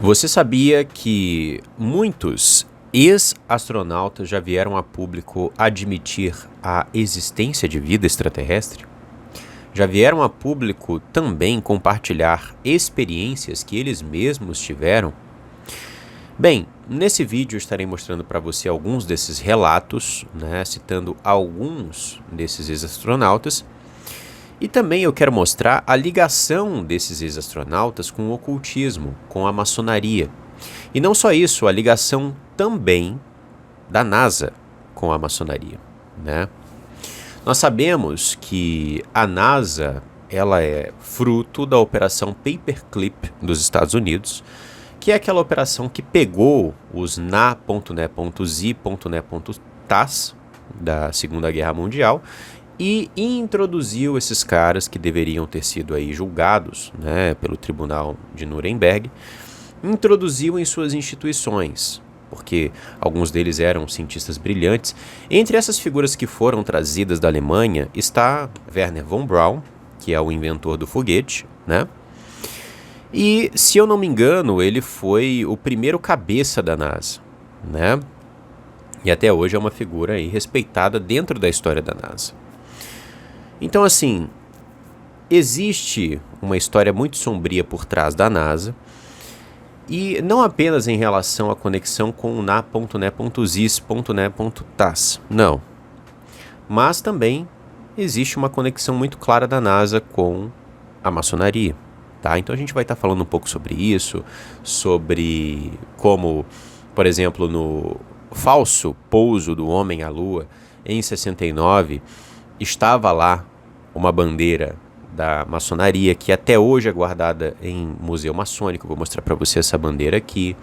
Você sabia que muitos ex-astronautas já vieram a público admitir a existência de vida extraterrestre? Já vieram a público também compartilhar experiências que eles mesmos tiveram? Bem, nesse vídeo eu estarei mostrando para você alguns desses relatos, citando alguns desses ex-astronautas. E também eu quero mostrar a ligação desses ex-astronautas com o ocultismo, com a maçonaria. E não só isso, a ligação também da NASA com a maçonaria, Nós sabemos que a NASA ela é fruto da operação Paperclip dos Estados Unidos, que é aquela operação que pegou os na.ne.zi.ne.tas da Segunda Guerra Mundial e introduziu esses caras que deveriam ter sido aí julgados pelo Tribunal de Nuremberg, introduziu em suas instituições, porque alguns deles eram cientistas brilhantes. Entre essas figuras que foram trazidas da Alemanha está Wernher von Braun, que é o inventor do foguete, E, se eu não me engano, ele foi o primeiro cabeça da NASA, E até hoje é uma figura aí respeitada dentro da história da NASA. Então, assim, existe uma história muito sombria por trás da NASA, e não apenas em relação à conexão com o na.ne.zis.ne.tas, não. Mas também existe uma conexão muito clara da NASA com a maçonaria, Então a gente vai estar falando um pouco sobre isso, sobre como, por exemplo, no falso pouso do homem à Lua, em 69, estava lá uma bandeira da maçonaria, que até hoje é guardada em museu maçônico. Vou mostrar para você essa bandeira aqui.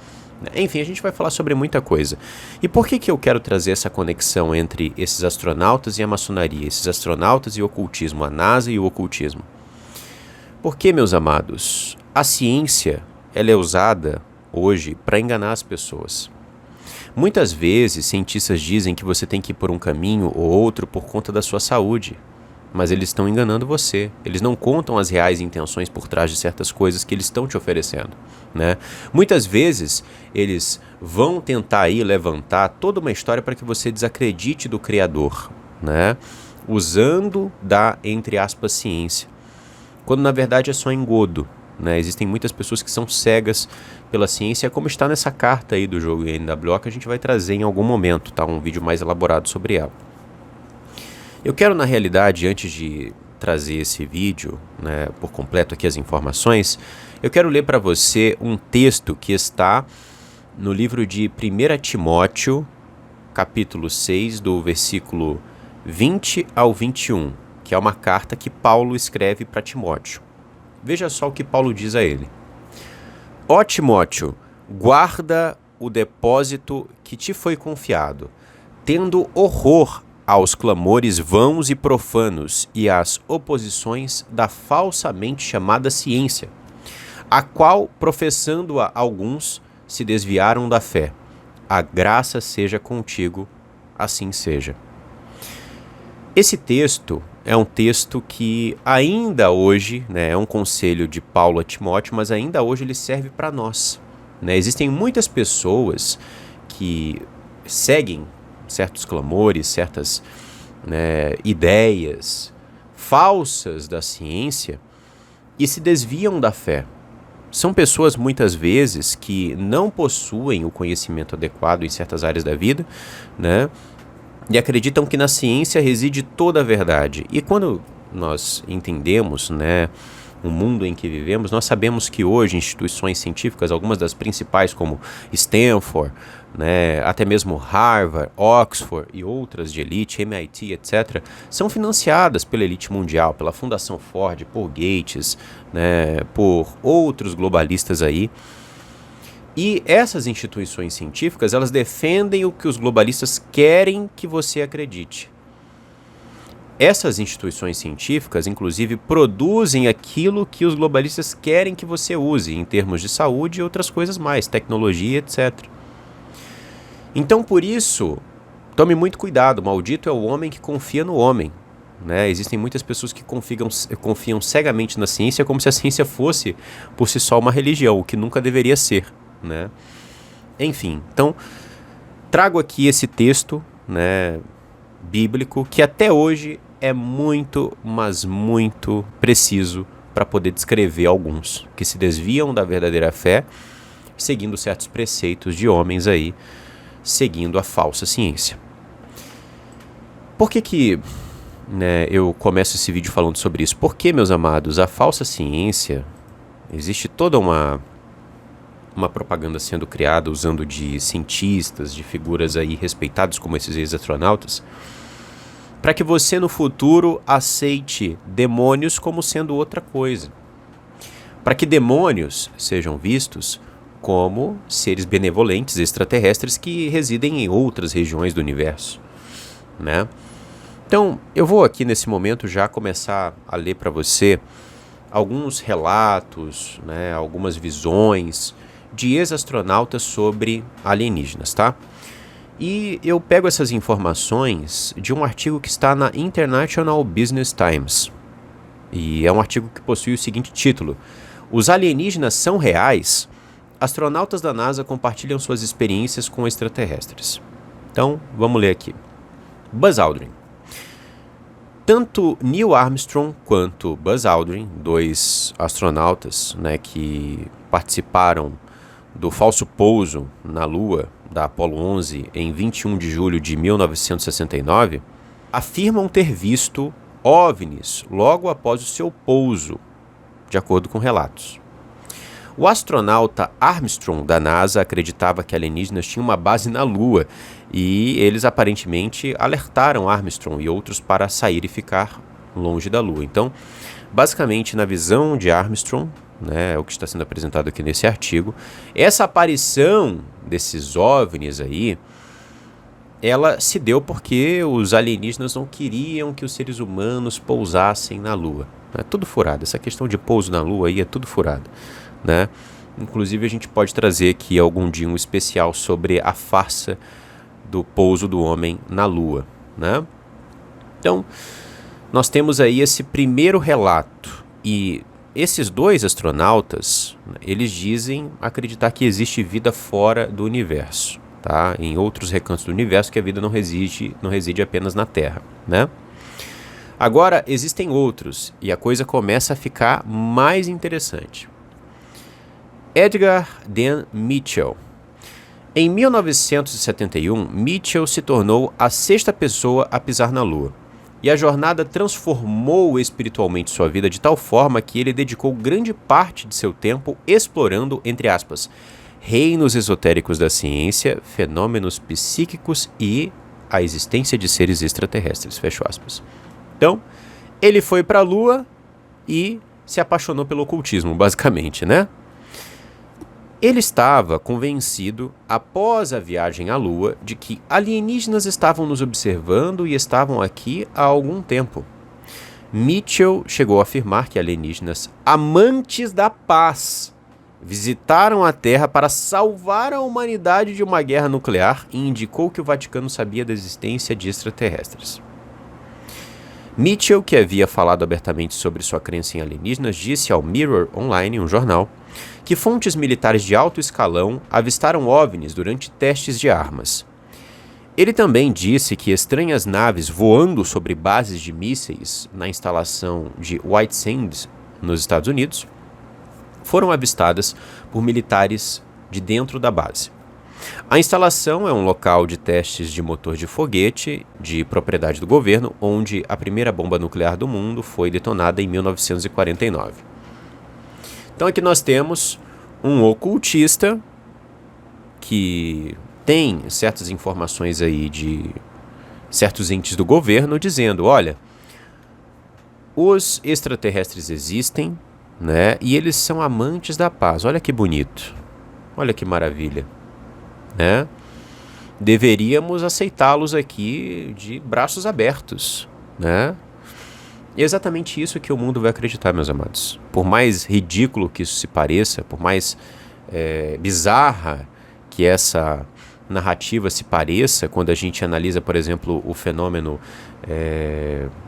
Enfim, a gente vai falar sobre muita coisa. E por que eu quero trazer essa conexão entre esses astronautas e a maçonaria, esses astronautas e o ocultismo, a NASA e o ocultismo? Porque, meus amados, a ciência ela é usada hoje para enganar as pessoas. Muitas vezes, cientistas dizem que você tem que ir por um caminho ou outro por conta da sua saúde, mas eles estão enganando você. Eles não contam as reais intenções por trás de certas coisas que eles estão te oferecendo, Muitas vezes, eles vão tentar aí levantar toda uma história para que você desacredite do Criador, Usando da, entre aspas, ciência, quando na verdade é só engodo, Existem muitas pessoas que são cegas pela ciência, como está nessa carta aí do jogo NWO, que a gente vai trazer em algum momento, um vídeo mais elaborado sobre ela. Eu quero, na realidade, antes de trazer esse vídeo, por completo aqui as informações, eu quero ler para você um texto que está no livro de 1 Timóteo, capítulo 6, do versículo 20 ao 21, que é uma carta que Paulo escreve para Timóteo. Veja só o que Paulo diz a ele. Ó Timóteo, guarda o depósito que te foi confiado, tendo horror aos clamores vãos e profanos e às oposições da falsamente chamada ciência, a qual, professando-a alguns, se desviaram da fé. A graça seja contigo, assim seja. Esse texto é um texto que ainda hoje, é um conselho de Paulo a Timóteo, mas ainda hoje ele serve para nós. Existem muitas pessoas que seguem certos clamores, certas ideias falsas da ciência e se desviam da fé. São pessoas muitas vezes que não possuem o conhecimento adequado em certas áreas da vida, e acreditam que na ciência reside toda a verdade. E quando nós entendemos, o mundo em que vivemos, nós sabemos que hoje instituições científicas, algumas das principais como Stanford, até mesmo Harvard, Oxford e outras de elite, MIT, etc., são financiadas pela elite mundial, pela Fundação Ford, por Gates, por outros globalistas aí. E essas instituições científicas, elas defendem o que os globalistas querem que você acredite. Essas instituições científicas, inclusive, produzem aquilo que os globalistas querem que você use, em termos de saúde e outras coisas mais, tecnologia, etc. Então, por isso, tome muito cuidado, maldito é o homem que confia no homem. Existem muitas pessoas que confiam cegamente na ciência como se a ciência fosse, por si só, uma religião, o que nunca deveria ser. né? Enfim, então trago aqui esse texto, né, bíblico, que até hoje é muito, mas muito preciso para poder descrever alguns que se desviam da verdadeira fé, seguindo certos preceitos de homens aí, seguindo a falsa ciência. Por que né, eu começo esse vídeo falando sobre isso? Porque, meus amados, a falsa ciência, existe toda uma propaganda sendo criada usando de cientistas, de figuras aí respeitadas como esses ex-astronautas, para que você no futuro aceite demônios como sendo outra coisa. Para que demônios sejam vistos como seres benevolentes extraterrestres que residem em outras regiões do universo, né? Então, eu vou aqui nesse momento já começar a ler para você alguns relatos, né, algumas visões de ex-astronautas sobre alienígenas, tá? E eu pego essas informações de um artigo que está na International Business Times. E é um artigo que possui o seguinte título: Os alienígenas são reais? Astronautas da NASA compartilham suas experiências com extraterrestres. Então, vamos ler aqui. Buzz Aldrin. Tanto Neil Armstrong quanto Buzz Aldrin, dois astronautas, né, que participaram do falso pouso na Lua da Apollo 11 em 21 de julho de 1969, afirmam ter visto OVNIs logo após o seu pouso, de acordo com relatos. O astronauta Armstrong da NASA acreditava que alienígenas tinham uma base na Lua e eles aparentemente alertaram Armstrong e outros para sair e ficar longe da Lua. Então, basicamente, na visão de Armstrong, né, é o que está sendo apresentado aqui nesse artigo, essa aparição desses OVNIs aí, ela se deu porque os alienígenas não queriam que os seres humanos pousassem na Lua. É tudo furado, essa questão de pouso na Lua aí é tudo furado, né? Inclusive a gente pode trazer aqui algum dia um especial sobre a farsa do pouso do homem na Lua, né? Então, nós temos aí esse primeiro relato e esses dois astronautas, eles dizem acreditar que existe vida fora do universo, tá? Em outros recantos do universo, que a vida não reside apenas na Terra, né? Agora, existem outros, e a coisa começa a ficar mais interessante. Edgar Dan Mitchell. Em 1971, Mitchell se tornou a sexta pessoa a pisar na Lua. E a jornada transformou espiritualmente sua vida de tal forma que ele dedicou grande parte de seu tempo explorando, entre aspas, reinos esotéricos da ciência, fenômenos psíquicos e a existência de seres extraterrestres, fecho aspas. Então, ele foi para a Lua e se apaixonou pelo ocultismo, basicamente, né? Ele estava convencido, após a viagem à Lua, de que alienígenas estavam nos observando e estavam aqui há algum tempo. Mitchell chegou a afirmar que alienígenas amantes da paz visitaram a Terra para salvar a humanidade de uma guerra nuclear e indicou que o Vaticano sabia da existência de extraterrestres. Mitchell, que havia falado abertamente sobre sua crença em alienígenas, disse ao Mirror Online, um jornal, que fontes militares de alto escalão avistaram OVNIs durante testes de armas. Ele também disse que estranhas naves voando sobre bases de mísseis na instalação de White Sands, nos Estados Unidos, foram avistadas por militares de dentro da base. A instalação é um local de testes de motor de foguete de propriedade do governo, onde a primeira bomba nuclear do mundo foi detonada em 1949. Então aqui nós temos um ocultista que tem certas informações aí de certos entes do governo dizendo, olha, os extraterrestres existem, né, e eles são amantes da paz. Olha que bonito, olha que maravilha, né? Deveríamos aceitá-los aqui de braços abertos, né? E é exatamente isso que o mundo vai acreditar, meus amados. Por mais ridículo que isso se pareça, por mais bizarra que essa narrativa se pareça, quando a gente analisa, por exemplo, o fenômeno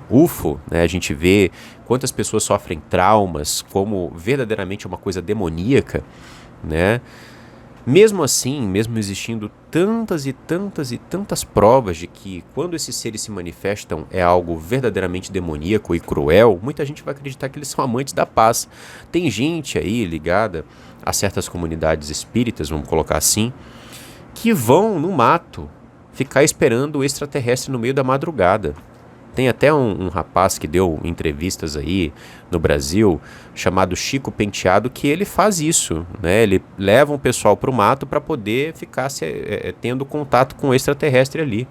UFO, né, a gente vê quantas pessoas sofrem traumas, como verdadeiramente uma coisa demoníaca, né? Mesmo assim, mesmo existindo tantas e tantas e tantas provas de que quando esses seres se manifestam é algo verdadeiramente demoníaco e cruel, muita gente vai acreditar que eles são amantes da paz. Tem gente aí ligada a certas comunidades espíritas, vamos colocar assim, que vão no mato ficar esperando o extraterrestre no meio da madrugada. Tem até um rapaz que deu entrevistas aí no Brasil, chamado Chico Penteado, que ele faz isso, né? Ele leva um pessoal para o mato para poder ficar tendo contato com o extraterrestre ali,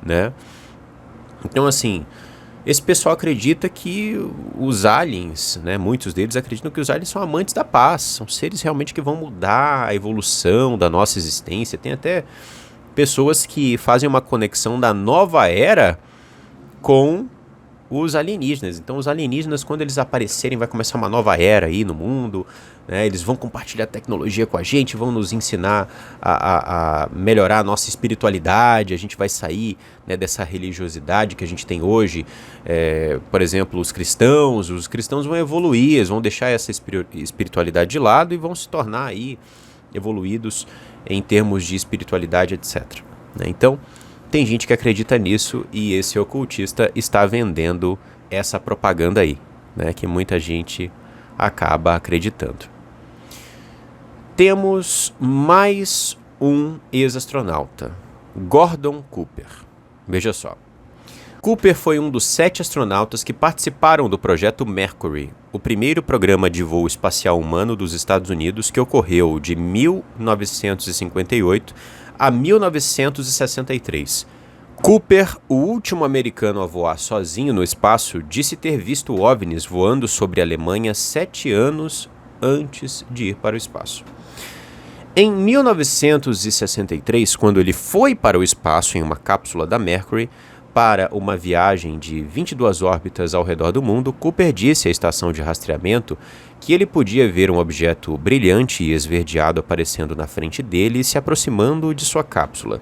né? Então, assim, esse pessoal acredita que os aliens, né? Muitos deles acreditam que os aliens são amantes da paz, são seres realmente que vão mudar a evolução da nossa existência. Tem até pessoas que fazem uma conexão da nova era com os alienígenas. Então os alienígenas, quando eles aparecerem, vai começar uma nova era aí no mundo, né? Eles vão compartilhar tecnologia com a gente, vão nos ensinar a melhorar a nossa espiritualidade, a gente vai sair, né, dessa religiosidade que a gente tem hoje. Por exemplo, os cristãos vão evoluir, eles vão deixar essa espiritualidade de lado e vão se tornar aí evoluídos em termos de espiritualidade, etc. Né? Então, tem gente que acredita nisso e esse ocultista está vendendo essa propaganda aí, né, que muita gente acaba acreditando. Temos mais um ex-astronauta, Gordon Cooper. Veja só. Cooper foi um dos 7 astronautas que participaram do projeto Mercury, o primeiro programa de voo espacial humano dos Estados Unidos que ocorreu de 1958 a 1963. Cooper, o último americano a voar sozinho no espaço, disse ter visto OVNIs voando sobre a Alemanha 7 anos antes de ir para o espaço. Em 1963, quando ele foi para o espaço em uma cápsula da Mercury, para uma viagem de 22 órbitas ao redor do mundo, Cooper disse à estação de rastreamento que ele podia ver um objeto brilhante e esverdeado aparecendo na frente dele e se aproximando de sua cápsula.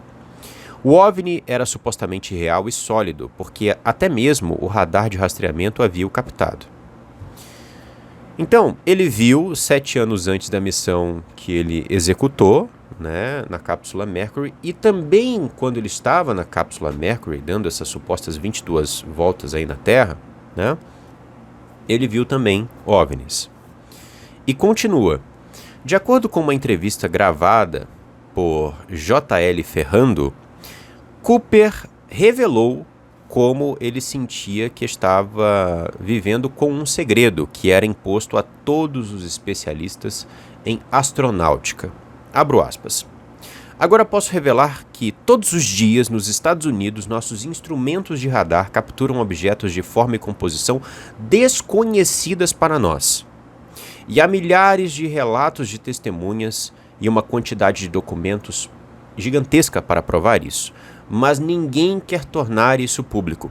O OVNI era supostamente real e sólido, porque até mesmo o radar de rastreamento havia o captado. Então, ele viu 7 anos antes da missão que ele executou, né, na cápsula Mercury, e também quando ele estava na cápsula Mercury, dando essas supostas 22 voltas aí na Terra, né, ele viu também OVNIs. E continua. De acordo com uma entrevista gravada por J.L. Ferrando, Cooper revelou como ele sentia que estava vivendo com um segredo que era imposto a todos os especialistas em astronáutica. Abro aspas. Agora posso revelar que todos os dias nos Estados Unidos nossos instrumentos de radar capturam objetos de forma e composição desconhecidas para nós. E há milhares de relatos de testemunhas e uma quantidade de documentos gigantesca para provar isso. Mas ninguém quer tornar isso público.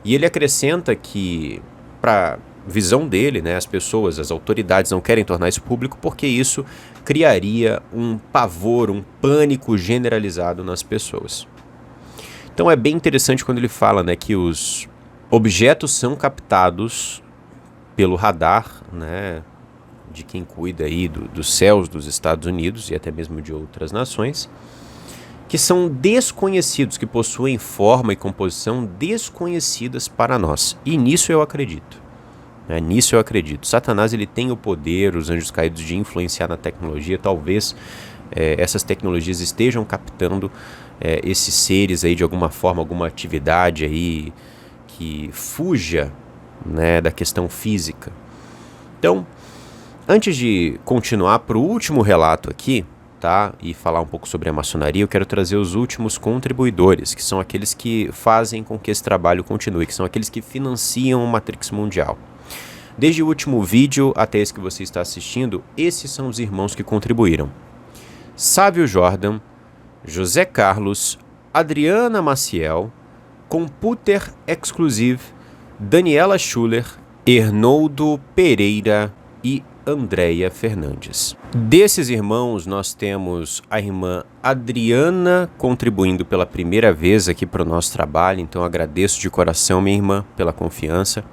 E ele acrescenta que, para visão dele, né, as pessoas, as autoridades não querem tornar isso público porque isso criaria um pavor, um pânico generalizado nas pessoas. Então é bem interessante quando ele fala, né, que os objetos são captados pelo radar, né, de quem cuida aí dos céus dos Estados Unidos e até mesmo de outras nações, que são desconhecidos, que possuem forma e composição desconhecidas para nós. E nisso eu acredito. Nisso eu acredito. Satanás ele tem o poder, os anjos caídos, de influenciar na tecnologia. Talvez essas tecnologias estejam captando esses seres aí de alguma forma, alguma atividade aí que fuja, né, da questão física. Então, antes de continuar para o último relato aqui, tá, e falar um pouco sobre a maçonaria, eu quero trazer os últimos contribuidores, que são aqueles que fazem com que esse trabalho continue, que são aqueles que financiam o Matrix Mundial. Desde o último vídeo até esse que você está assistindo, esses são os irmãos que contribuíram. Sávio Jordan, José Carlos, Adriana Maciel, Computer Exclusive, Daniela Schuller, Hernoldo Pereira e Andréia Fernandes. Desses irmãos, nós temos a irmã Adriana contribuindo pela primeira vez aqui para o nosso trabalho, então agradeço de coração, minha irmã, pela confiança.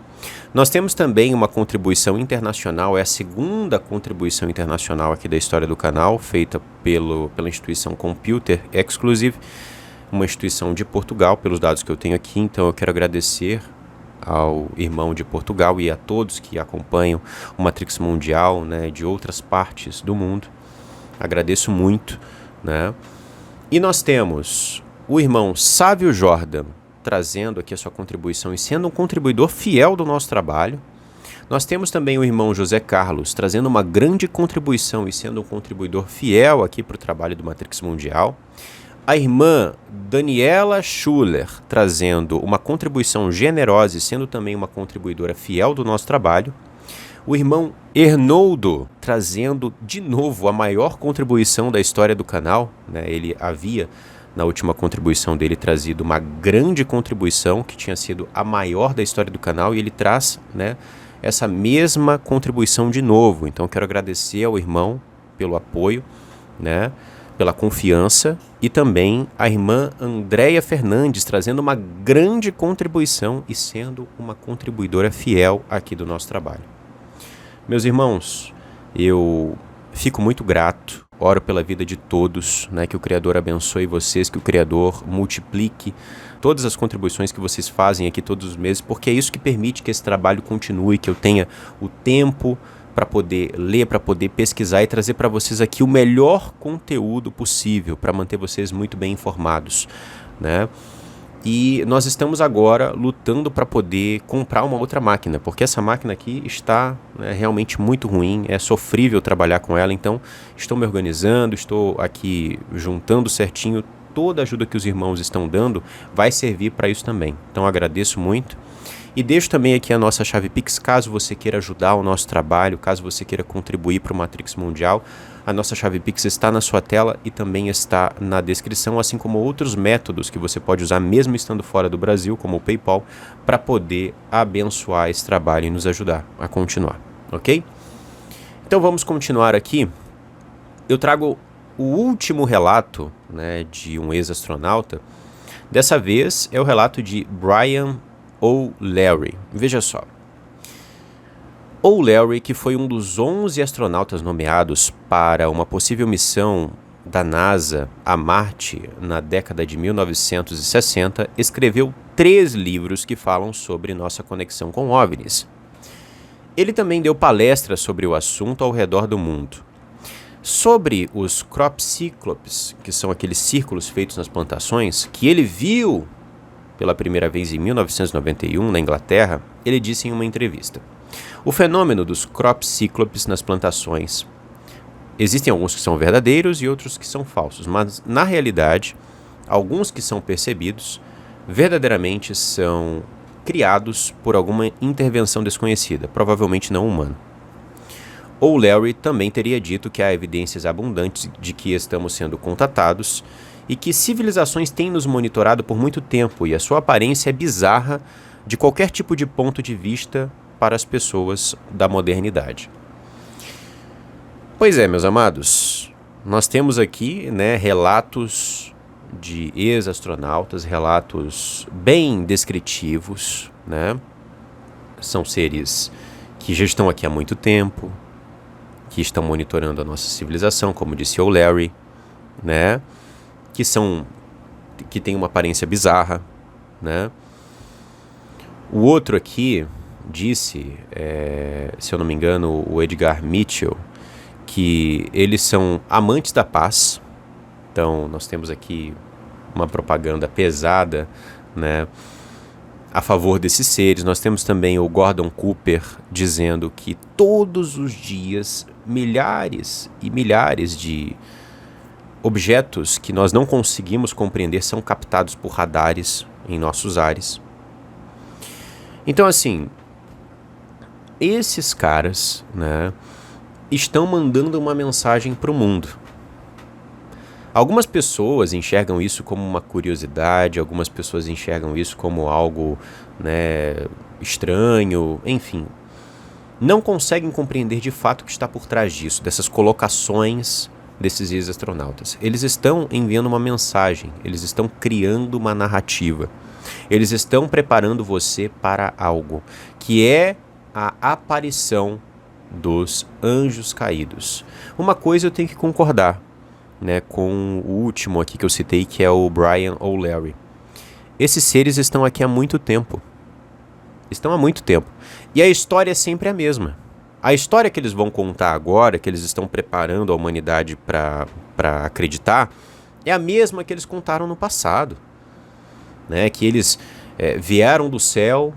Nós temos também uma contribuição internacional, é a segunda contribuição internacional aqui da história do canal, feita pela instituição Computer Exclusive, uma instituição de Portugal, pelos dados que eu tenho aqui. Então eu quero agradecer ao irmão de Portugal e a todos que acompanham o Matrix Mundial, né, de outras partes do mundo. Agradeço muito, né? E nós temos o irmão Sávio Jordan trazendo aqui a sua contribuição e sendo um contribuidor fiel do nosso trabalho. Nós temos também o irmão José Carlos trazendo uma grande contribuição e sendo um contribuidor fiel aqui para o trabalho do Matrix Mundial. A irmã Daniela Schuller trazendo uma contribuição generosa e sendo também uma contribuidora fiel do nosso trabalho. O irmão Hernoldo trazendo de novo a maior contribuição da história do canal, né? Ele havia, na última contribuição dele, trazido uma grande contribuição que tinha sido a maior da história do canal, e ele traz, né, essa mesma contribuição de novo. Então quero agradecer ao irmão pelo apoio, né, pela confiança, e também a irmã Andréia Fernandes trazendo uma grande contribuição e sendo uma contribuidora fiel aqui do nosso trabalho. Meus irmãos, eu fico muito grato, oro pela vida de todos, né, que o Criador abençoe vocês, que o Criador multiplique todas as contribuições que vocês fazem aqui todos os meses, porque é isso que permite que esse trabalho continue, que eu tenha o tempo para poder ler, para poder pesquisar e trazer para vocês aqui o melhor conteúdo possível, para manter vocês muito bem informados, né? E nós estamos agora lutando para poder comprar uma outra máquina, porque essa máquina aqui está, né, realmente muito ruim, é sofrível trabalhar com ela. Então estou me organizando, estou aqui juntando certinho. Toda a ajuda que os irmãos estão dando vai servir para isso também. Então agradeço muito. E deixo também aqui a nossa chave Pix, caso você queira ajudar o nosso trabalho, caso você queira contribuir para o Matrix Mundial. A nossa chave Pix está na sua tela e também está na descrição, assim como outros métodos que você pode usar mesmo estando fora do Brasil, como o PayPal, para poder abençoar esse trabalho e nos ajudar a continuar, ok? Então vamos continuar aqui. Eu trago o último relato, né, de um ex-astronauta. Dessa vez é o relato de Brian O'Leary. Veja só. O'Leary, que foi um dos 11 astronautas nomeados para uma possível missão da NASA a Marte na década de 1960, escreveu 3 livros que falam sobre nossa conexão com OVNIs. Ele também deu palestras sobre o assunto ao redor do mundo. Sobre os crop cyclopes, que são aqueles círculos feitos nas plantações, que ele viu pela primeira vez em 1991 na Inglaterra, ele disse em uma entrevista: o fenômeno dos crop cyclopes nas plantações, existem alguns que são verdadeiros e outros que são falsos, mas na realidade, alguns que são percebidos verdadeiramente são criados por alguma intervenção desconhecida, provavelmente não humana. O'Leary também teria dito que há evidências abundantes de que estamos sendo contatados e que civilizações têm nos monitorado por muito tempo, e a sua aparência é bizarra de qualquer tipo de ponto de vista para as pessoas da modernidade. Pois é, meus amados, nós temos aqui, né, relatos de ex-astronautas, relatos bem descritivos, né? São seres que já estão aqui há muito tempo, que estão monitorando a nossa civilização, como disse O'Leary, né? Que tem uma aparência bizarra, né? O outro aqui disse, se eu não me engano, o Edgar Mitchell, que eles são amantes da paz. Então nós temos aqui uma propaganda pesada, né, a favor desses seres. Nós temos também o Gordon Cooper dizendo que todos os dias milhares e milhares de objetos que nós não conseguimos compreender são captados por radares em nossos ares. Então, assim, esses caras, né, estão mandando uma mensagem para o mundo. Algumas pessoas enxergam isso como uma curiosidade, algumas pessoas enxergam isso como algo, né, estranho, enfim. Não conseguem compreender de fato o que está por trás disso, dessas colocações desses ex-astronautas. Eles estão enviando uma mensagem, eles estão criando uma narrativa. Eles estão preparando você para algo, que é a aparição dos anjos caídos. Uma coisa eu tenho que concordar, né, com o último aqui que eu citei, que é o Brian O'Leary. Esses seres estão aqui há muito tempo. Estão há muito tempo. E a história é sempre a mesma. A história que eles vão contar agora, que eles estão preparando a humanidade para acreditar, é a mesma que eles contaram no passado. Né? Que eles vieram do céu,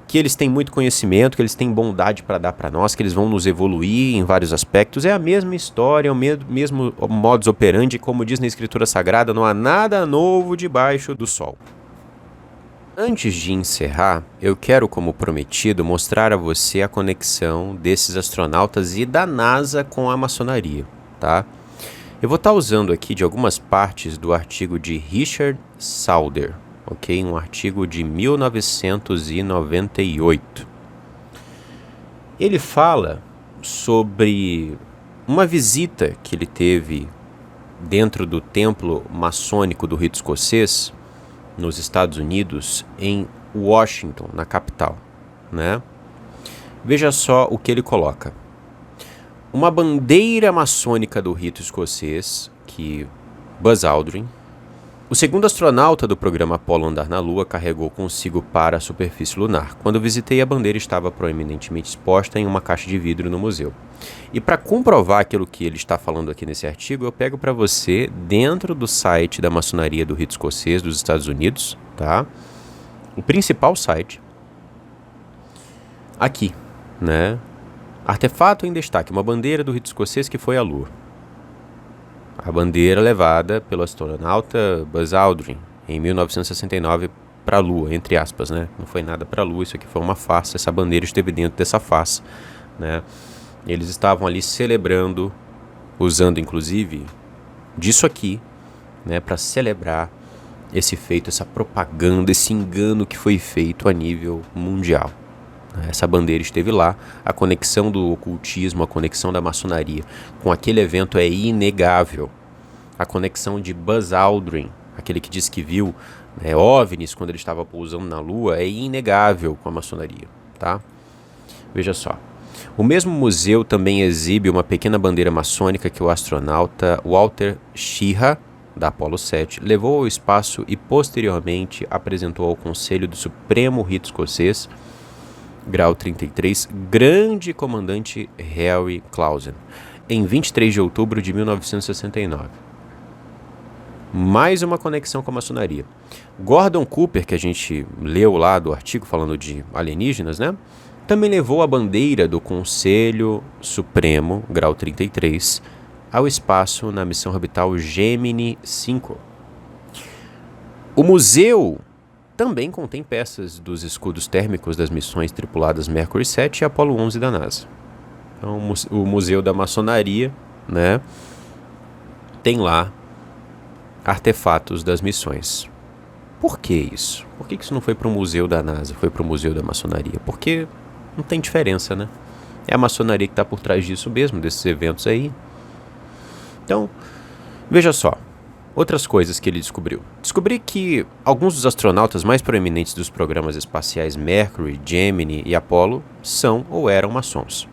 que eles têm muito conhecimento, que eles têm bondade para dar para nós, que eles vão nos evoluir em vários aspectos. É a mesma história, é o mesmo modus operandi, como diz na Escritura Sagrada, não há nada novo debaixo do sol. Antes de encerrar, eu quero, como prometido, mostrar a você a conexão desses astronautas e da NASA com a maçonaria, tá? Eu vou estar usando aqui de algumas partes do artigo de Richard Sauder, ok? Um artigo de 1998. Ele fala sobre uma visita que ele teve dentro do templo maçônico do rito escocês, nos Estados Unidos, em Washington, na capital, né? Veja só o que ele coloca. Uma bandeira maçônica do rito escocês, que Buzz Aldrin, o segundo astronauta do programa Apollo andar na Lua, carregou consigo para a superfície lunar. Quando visitei, a bandeira estava proeminentemente exposta em uma caixa de vidro no museu. E para comprovar aquilo que ele está falando aqui nesse artigo, eu pego para você dentro do site da maçonaria do rito escocês dos Estados Unidos, tá? O principal site. Aqui, né? Artefato em destaque, uma bandeira do rito escocês que foi à Lua. A bandeira levada pelo astronauta Buzz Aldrin em 1969 para a Lua, entre aspas, né? Não foi nada para a Lua, isso aqui foi uma farsa, essa bandeira esteve dentro dessa farsa, né? Eles estavam ali celebrando, usando inclusive disso aqui, né, para celebrar esse feito, essa propaganda, esse engano que foi feito a nível mundial. Essa bandeira esteve lá, a conexão do ocultismo, a conexão da maçonaria com aquele evento é inegável. A conexão de Buzz Aldrin, aquele que diz que viu, né, OVNIs quando ele estava pousando na Lua, é inegável com a maçonaria, tá? Veja só. O mesmo museu também exibe uma pequena bandeira maçônica que o astronauta Walter Schirra, da Apollo 7, levou ao espaço e posteriormente apresentou ao Conselho do Supremo Rito Escocês, grau 33, grande comandante Harry Clausen, em 23 de outubro de 1969. Mais uma conexão com a maçonaria. Gordon Cooper, que a gente leu lá do artigo falando de alienígenas, né? Também levou a bandeira do Conselho Supremo, grau 33, ao espaço na missão orbital Gemini 5. O museu também contém peças dos escudos térmicos das missões tripuladas Mercury 7 e Apollo 11 da NASA. Então, o Museu da Maçonaria, né, tem lá artefatos das missões. Por que isso? Por que isso não foi para o Museu da NASA, foi para o Museu da Maçonaria? Porque não tem diferença, né? É a maçonaria que está por trás disso mesmo, desses eventos aí. Então, veja só. Outras coisas que ele descobriu. Descobri que alguns dos astronautas mais proeminentes dos programas espaciais Mercury, Gemini e Apollo são ou eram maçons.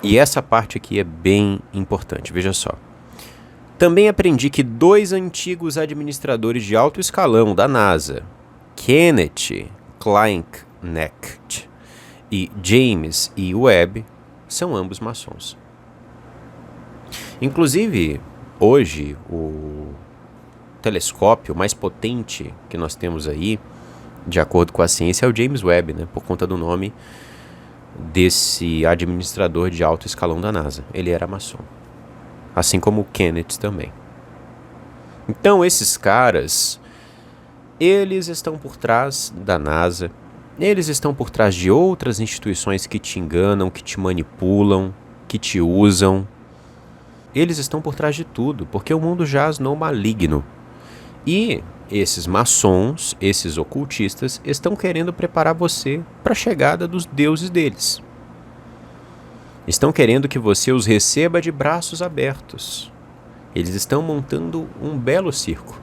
E essa parte aqui é bem importante, veja só. Também aprendi que 2 antigos administradores de alto escalão da NASA, Kenneth Kleinknecht e James E. Webb, são ambos maçons. Inclusive, hoje, o telescópio mais potente que nós temos aí, de acordo com a ciência, é o James Webb, né? Por conta do nome desse administrador de alto escalão da NASA. Ele era maçom. Assim como o Kenneth também. Então, esses caras, eles estão por trás da NASA, eles estão por trás de outras instituições que te enganam, que te manipulam, que te usam. Eles estão por trás de tudo, porque o mundo jaz no maligno. E esses maçons, esses ocultistas, estão querendo preparar você para a chegada dos deuses deles. Estão querendo que você os receba de braços abertos. Eles estão montando um belo circo.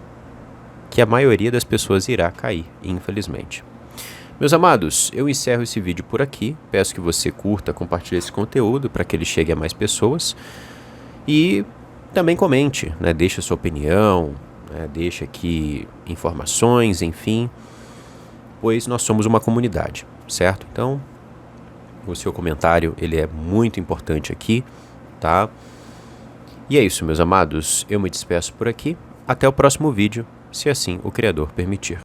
que a maioria das pessoas irá cair, infelizmente. Meus amados, eu encerro esse vídeo por aqui. Peço que você curta, compartilhe esse conteúdo para que ele chegue a mais pessoas. E também comente, né? Deixe a sua opinião, né? Deixe aqui informações, enfim. Pois nós somos uma comunidade, certo? Então, o seu comentário, ele é muito importante aqui, tá? E é isso, meus amados. Eu me despeço por aqui. Até o próximo vídeo, se assim o Criador permitir.